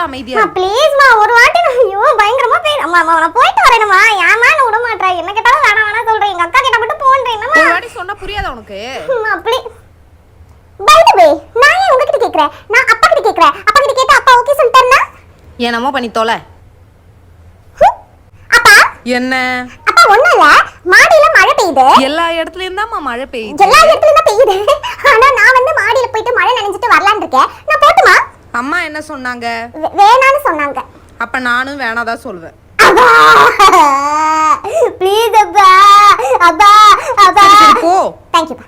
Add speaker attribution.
Speaker 1: இருக்க அமைதியா
Speaker 2: ப்ளீஸ் மா ஒரு வாட்டி ஐயோ பயங்கரமா பேர் அம்மா நான் போயிட்டு வரேனம்மா ஏமா நான் விட மாட்டறேன் என்ன கேட்டாலும் வேணாம் சொல்றேன் எங்க அக்கா கிட்ட மட்டும் போன்றேன் என்னமா
Speaker 1: ஒரு வாட்டி சொன்னா புரியாதா உனக்கு
Speaker 2: அப்படி பை தி வே நான் ஏன் உங்ககிட்ட கேக்குறேன் நான் அப்பா கிட்ட கேக்குறேன் அப்பா கிட்ட கேட்டா அப்பா ஓகே சொல்லிட்டாருனா
Speaker 1: என்னமோ பண்ணி தொலை
Speaker 2: அப்பா
Speaker 1: என்ன
Speaker 2: அப்பா ஒண்ணும் இல்ல மாடியில மழை பெய்யுது
Speaker 1: எல்லா இடத்துலயும் தான் மழை பெய்யுது
Speaker 2: எல்லா இடத்துலயும் தான் பெய்யுது ஆனா நான் வந்து மாடியில போயிட்டு மழை நனைஞ்சிட்டு வரலாம்னு இருக்கேன் நான் போட்டுமா
Speaker 1: அம்மா என்ன சொன்னாங்க
Speaker 2: வேணான்னு சொன்னாங்க
Speaker 1: அப்ப நானும் வேணாதான் சொல்வேன்
Speaker 2: ப்ளீஸ் அப்பா அப்பா அப்பா
Speaker 1: போ
Speaker 2: தேங்க் யூ